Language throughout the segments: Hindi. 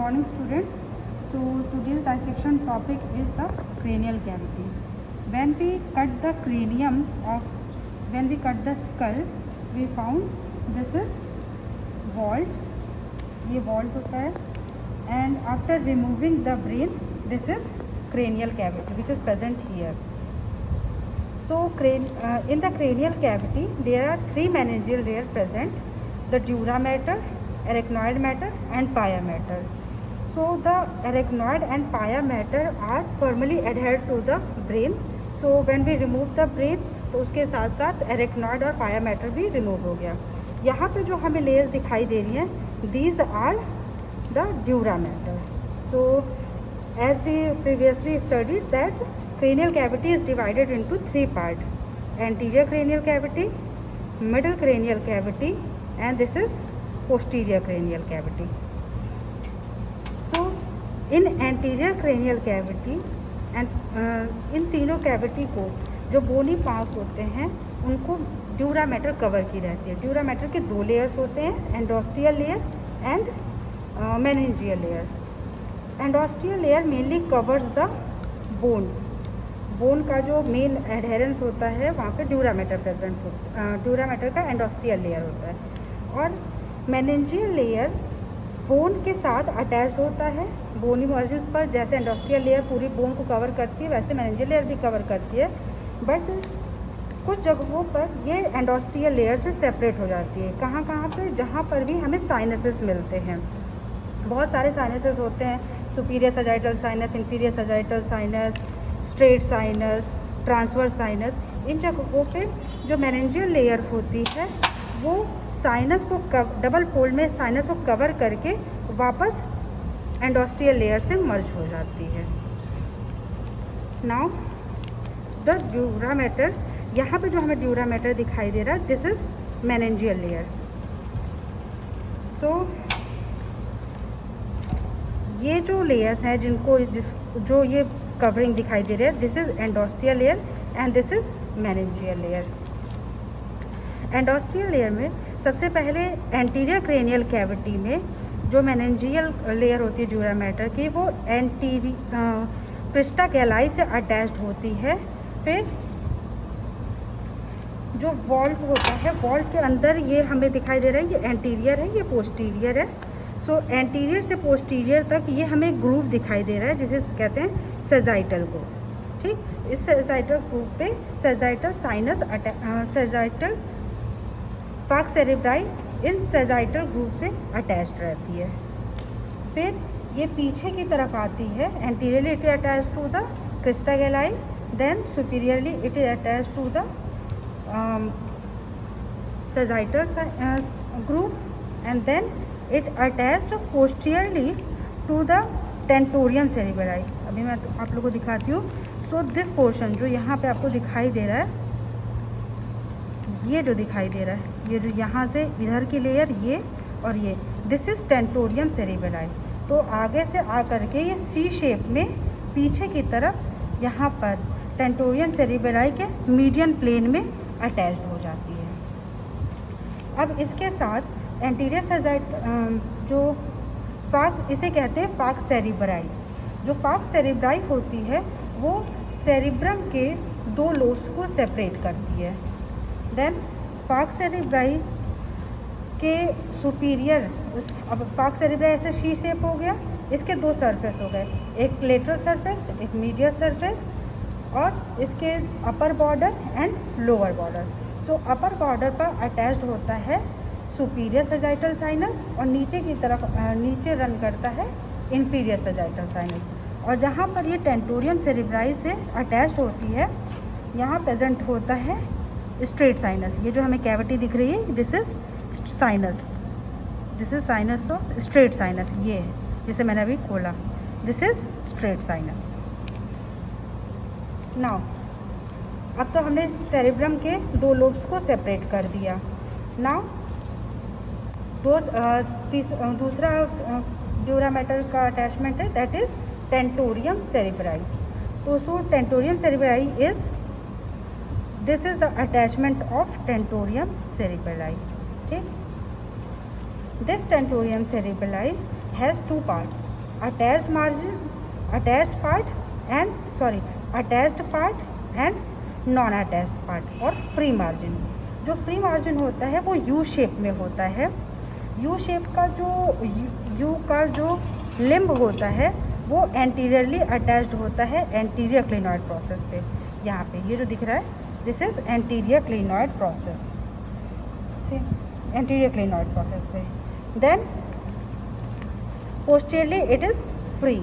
morning students. So today's dissection topic is the cranial cavity. When we cut the skull, we found this is vault. ये vault होता है, and after removing the brain, this is cranial cavity which is present here. So in the cranial cavity there are three meningeal layers present: the dura mater, arachnoid matter and pia mater. So the arachnoid and pia mater are firmly adhered to the brain. So when we remove the brain, तो उसके साथ साथ arachnoid और pia mater भी remove हो गया. यहाँ पे जो हमें layers दिखाई दे रही हैं, these are the dura mater. So as we previously studied that cranial cavity is divided into three parts: anterior cranial cavity, middle cranial cavity and this is posterior cranial cavity. So in anterior cranial cavity and इन तीनों कैविटी को जो बोनी पार्ट्स होते हैं उनको ड्यूरा मैटर कवर की रहती है. ड्यूरा मैटर के दो लेयर्स होते हैं, endosteal layer and meningeal layer. Endosteal layer mainly covers the bones. Bone का जो मेन एडहेरेंस होता है वहाँ पे ड्यूरा मैटर प्रेजेंट होता है. ड्यूरा मैटर का एंडोस्टियल लेयर होता है. और मेनिंजियल लेयर बोन के साथ अटैच्ड होता है. बोनी मर्जिस पर जैसे एंडोस्टियल लेयर पूरी बोन को कवर करती है, वैसे मेनिंजियल लेयर भी कवर करती है. बट कुछ जगहों पर ये एंडोस्टियल लेयर से सेपरेट हो जाती है. कहाँ कहाँ पे? जहाँ पर भी हमें साइनसेस मिलते हैं. बहुत सारे साइनसेस होते हैं: superior sagittal sinus, inferior sagittal sinus, straight sinus, transverse sinus. इन जगहों पे जो मेनिंजियल लेयर होती है वो साइनस को डबल फोल्ड में साइनस को कवर करके वापस एंडोस्टियल लेयर से मर्ज हो जाती है. नाउ द ड्यूरा मैटर, यहाँ पे जो हमें ड्यूरा मैटर दिखाई दे रहा है, दिस इज मेनिंजियल लेयर. सो ये जो लेयर्स हैं जो ये कवरिंग दिखाई दे रही है, this is endosteal layer and this is meningeal layer. Endosteal layer में सबसे पहले एंटीरियर क्रेनियल कैविटी में जो मेनिंजियल लेयर होती है ड्यूरा मैटर की, वो क्रिस्टा गैलाई से अटैच्ड होती है. फिर जो वॉल्ट होता है, वॉल्ट के अंदर ये हमें दिखाई दे रहा है, ये एंटीरियर है, ये पोस्टीरियर है. सो एंटीरियर से पोस्टीरियर तक ये हमें ग्रूव दिखाई दे रहा है जिसे कहते हैं सेजाइटल ग्रूव. ठीक, इस सेजाइटल ग्रूव पे sagittal sinus sagittal falx cerebri in sagittal groove से अटैच्ड रहती है. फिर ये पीछे की तरफ आती है. Anteriorly it is attached to the crista galli, then superiorly it is attached to the sagittal groove and then it attached posteriorly to the tentorium cerebri. अभी मैं आप लोगों को दिखाती हूँ. सो दिस पोर्शन जो यहाँ पे आपको दिखाई दे रहा है, ये जो दिखाई दे रहा है, ये जो यहाँ से इधर की लेयर, ये और ये, दिस इज टेंटोरियम सेरेब्राई. तो आगे से आकर के ये सी शेप में पीछे की तरफ यहाँ पर टेंटोरियम सेरेब्राई के मीडियन प्लेन में अटैच्ड हो जाती है. अब इसके साथ एंटीरियर सेजाइट जो फाक्स, इसे कहते हैं फाक्स सेरेब्राई. जो फाक्स सेरेब्राई होती है वो सेरिब्रम के दो लोब्स को सेपरेट करती है. देन फाक्स सेरेब्राई के सुपीरियर, अब फाक्स सेरेब्राई ऐसे शी शेप हो गया, इसके दो सरफेस हो गए, एक लेटरल सरफेस, एक मीडियल सरफेस, और इसके upper border and lower border. So upper border पर अटैच्ड होता है सुपीरियर सजाइटल साइनस और नीचे की तरफ नीचे रन करता है इंफीरियर सजाइटल साइनस. और जहाँ पर ये टेंटोरियम सेरेब्राई से अटैच्ड होती है, यहाँ प्रेजेंट होता है स्ट्रेट साइनस. ये जो हमें कैविटी दिख रही है, this is sinus, this is sinus of straight sinus. ये है जिसे मैंने अभी खोला, this is straight sinus. Now अब तो हमने सेरेब्रम के दो लोब्स को सेपरेट कर दिया. नाउ दूसरा ड्यूरा मैटर का अटैचमेंट है, दैट इज टेंटोरियम सेरेब्राई. तो so tentorium cerebri is, this is the attachment of tentorium cerebri. ठीक, this tentorium cerebri has two parts. Attached margin, attached part and non attached part और फ्री मार्जिन। जो फ्री मार्जिन होता है वो यू शेप में होता है। यू शेप का जो लिम्ब होता है वो एंटीरियरली अटैच्ड होता है एंटीरियर क्लिनॉइड प्रोसेस पे। यहाँ पे ये जो दिख रहा है this is anterior clinoid process, anterior clinoid process पे। Then posteriorly it is free.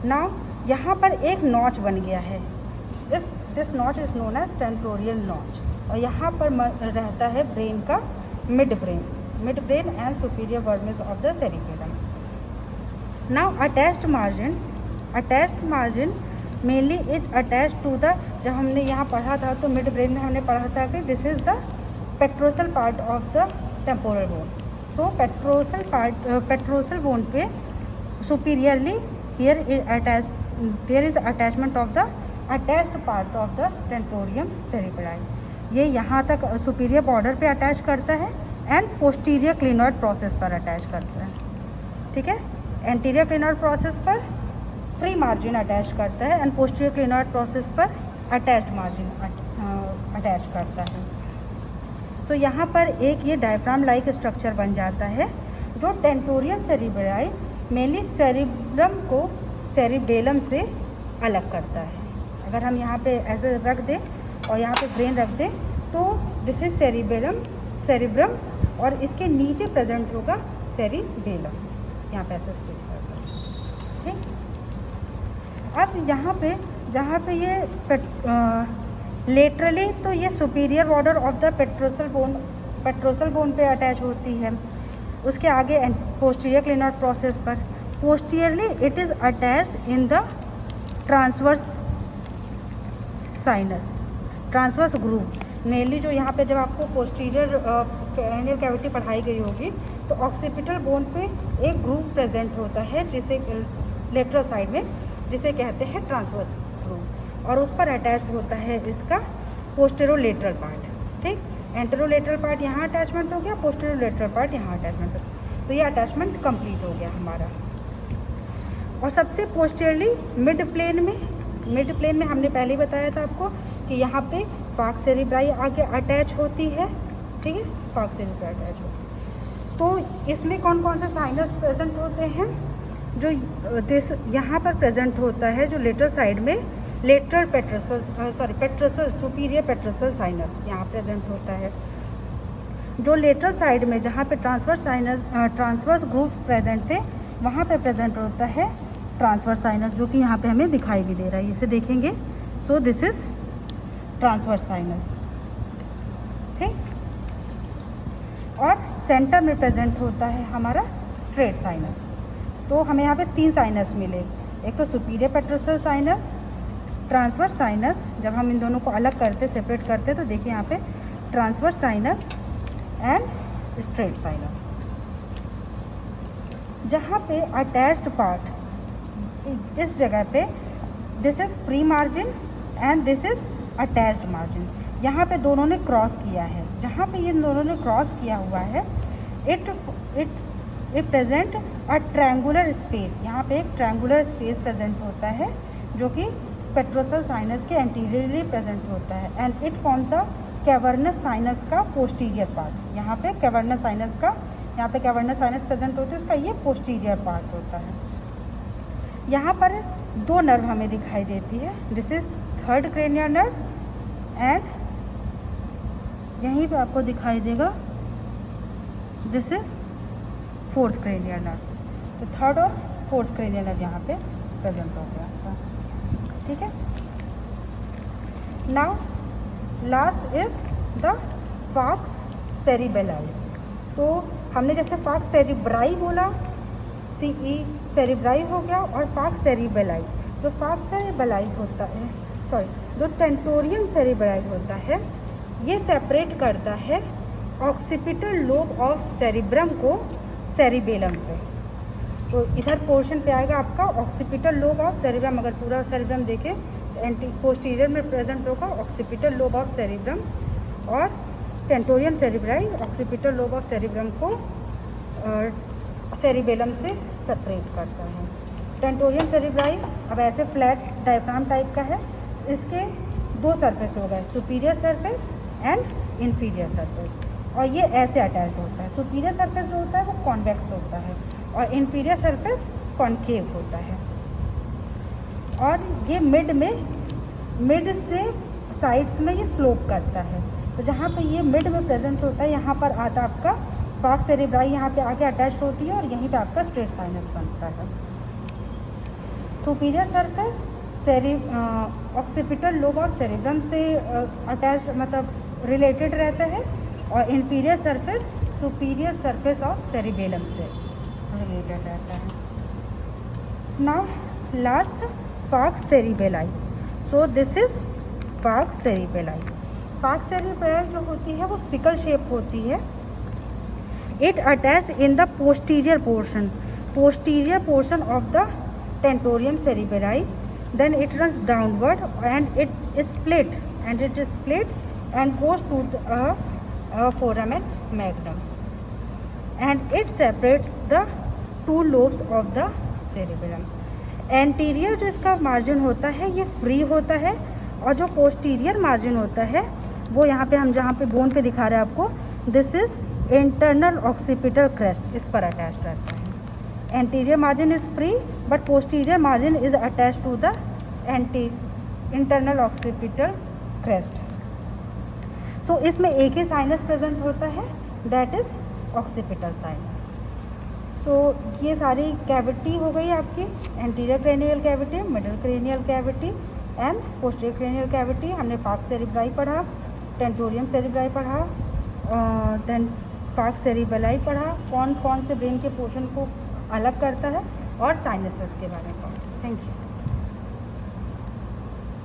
Now यहाँ पर एक नॉच बन गया है, this notch is known as tentorial notch, और यहाँ पर रहता है ब्रेन का mid brain and superior vermis of the cerebellum. Now attached margin mainly it attach to the, जब हमने यहाँ पढ़ा था तो मिड ब्रेन में हमने पढ़ा था कि this is the petrosal part of the temporal bone. तो पेट्रोसल बोन पे superiorly there is attachment of the attached part of the tentorium cerebri. ये यहाँ तक सुपीरियर बॉर्डर पे अटैच करता है एंड पोस्टीरियर क्लिनॉइड प्रोसेस पर अटैच करता है। ठीक है, एंटीरियर क्लिनॉइड प्रोसेस पर फ्री मार्जिन अटैच करता है एंड पोस्टीरियर क्लिनॉइड प्रोसेस पर अटैच्ड मार्जिन अटैच करता है। तो यहाँ पर एक ये डायफ्राम लाइक स्ट्रक्चर बन जाता है जो टेंटोरियम सेरिब्राई मेनली सेरिब्रम को सेरिबेलम से अलग करता है। अगर हम यहाँ पे ऐसे रख दें और यहाँ पे ब्रेन रख दें तो दिस इज सेरिब्रम और इसके नीचे प्रेजेंट होगा सेरिबेलम, यहाँ पे ऐसे स्पेस होगा। ठीक, अब यहाँ पे जहाँ पे ये लेटरली तो ये superior border of the petrosal bone पे अटैच होती है। उसके आगे पोस्टीरियर क्लिनॉइड प्रोसेस पर posteriorly it is attached in the transverse groove. Mainly जो यहाँ पे जब आपको पोस्टीरियर क्रेनियल कैविटी पढ़ाई गई होगी तो ऑक्सीपिटल बोन पे एक ग्रूव प्रेजेंट होता है जिसे लेटरल साइड में जिसे कहते हैं ट्रांसवर्स ग्रूव, और उस पर अटैच होता है इसका पोस्टेरोलेटरल पार्ट। ठीक, एंटेरोलेटरल पार्ट यहाँ अटैचमेंट हो गया, पोस्टेरोलेटरल पार्ट यहाँ अटैचमेंट हो गया, तो ये अटैचमेंट कंप्लीट हो गया हमारा। और सबसे पोस्टीरियरली मिड प्लेन में हमने पहले ही बताया था आपको कि यहाँ पे फार्क सेरिब्राई आगे अटैच होती है। ठीक है, फार्क सेरिब्राई अटैच होती है। तो इसमें कौन कौन से साइनस प्रेजेंट होते हैं? जो यहाँ पर प्रेजेंट होता है जो लेटरल साइड में सुपीरियर पेट्रोसल साइनस यहाँ प्रेजेंट होता है। जो लेटरल साइड में जहाँ पे ट्रांसवर्स ग्रूव प्रेजेंट थे वहाँ पे प्रेजेंट होता है ट्रांसवर्स साइनस, जो कि यहाँ पे हमें दिखाई भी दे रहा है, इसे देखेंगे। So this is transverse sinus. ठीक, और सेंटर में प्रेजेंट होता है हमारा स्ट्रेट साइनस। तो हमें यहाँ पे 3 साइनस मिले, एक तो superior petrosal sinus, transverse sinus. जब हम इन दोनों को अलग करते सेपरेट करते तो देखिए यहाँ पे transverse sinus and straight sinus. जहाँ पे अटैच्ड पार्ट इस जगह पे this is free margin and this is attached margin. यहाँ पे दोनों ने क्रॉस किया है, जहाँ पे ये दोनों ने क्रॉस किया हुआ है it present a triangular space. यहाँ पे एक ट्रायंगुलर स्पेस प्रेजेंट होता है जो कि पेट्रोसल साइनस के एंटीरियरली प्रेजेंट होता है and it form the cavernous sinus का पोस्टीरियर पार्ट। यहाँ पे कैवर्नस साइनस प्रेजेंट होता है, उसका ये पोस्टीरियर पार्ट होता है। यहाँ पर 2 नर्व हमें दिखाई देती है, this is third cranial nerve and यहीं पे आपको दिखाई देगा this is fourth cranial nerve. तो थर्ड और फोर्थ क्रेनियल नर्व यहाँ पे प्रेजेंट हो गया था। ठीक है, now last is the falx cerebelli. तो हमने जैसे फार्क्स सेरिब्राई बोला, CE सेरिब्राई हो गया, और फार्क्स सेरिबेलाई। जो फार्क्स सेरिबेलाई होता है, जो टेंटोरियम सेरिब्राई होता है, ये सेपरेट करता है ऑक्सीपिटल लोब ऑफ सेरिब्रम को सेरिबेलम से। तो इधर पोर्शन पे आएगा आपका ऑक्सीपिटल लोब ऑफ सेरिब्रम। अगर पूरा सेरिब्रम देखें तो पोस्टीरियर में प्रेजेंट होगा ऑक्सीपिटल लोब ऑफ सेरिब्रम, और tentorium cerebri occipital lobe of cerebrum को सेरिबेलम से सेपरेट करता है। टेंटोरियम सेरिब्राई अब ऐसे फ्लैट डायफ्राम टाइप का है। इसके दो सरफेस हो गए, superior surface and inferior surface, और ये ऐसे अटैच्ड होता है। सुपीरियर सरफेस जो होता है वो कॉन्वेक्स होता है और इन्फीरियर सरफेस कॉन्केव होता है। और ये मिड से साइड्स में ये स्लोप करता है। तो जहाँ पे ये मिड में प्रेजेंट होता है यहाँ पर आता आपका फार्क सेरिब्राई यहाँ पे आके अटैच होती है और यहीं पे आपका स्ट्रेट साइनस बनता है। सुपीरियर सरफेस ऑक्सीपिटल लोब और सेरिब्रम से अटैच मतलब रिलेटेड रहता है, और inferior surface superior surface of cerebellum से रिलेटेड रहता है। नाउ लास्ट फार्क सेरिबेलाई। सो दिस इज फार्क सेरिबेलाई। फार्क सेरिबेलाई जो होती है वो सिकल शेप होती है। It attached in the posterior portion of the tentorium cerebelli, then it runs downward and it is split and goes to the foramen magnum, and it separates the two lobes of the cerebellum. Anterior जो इसका मार्जिन होता है ये फ्री होता है, और जो पोस्टीरियर मार्जिन होता है वो यहाँ पे हम जहाँ पे बोन पे दिखा रहे हैं आपको, this is internal occipital crest, इस पर अटैच रहता है। Anterior margin is free but posterior margin is attach to the internal occipital crest. So इसमें एक ही साइनस प्रेजेंट होता है, that is occipital sinus. So ये सारी कैविटी हो गई आपकी, anterior cranial cavity, middle cranial cavity and posterior cranial cavity. हमने फार्क सेरिब्राई पढ़ा, टेंटोरियम सेरिब्राई पढ़ा, देन फार्क सेरिबेलाई पढ़ा, कौन कौन से ब्रेन के पोर्शन को अलग करता है, और साइनसेस के बारे में पढ़ा। Thank you.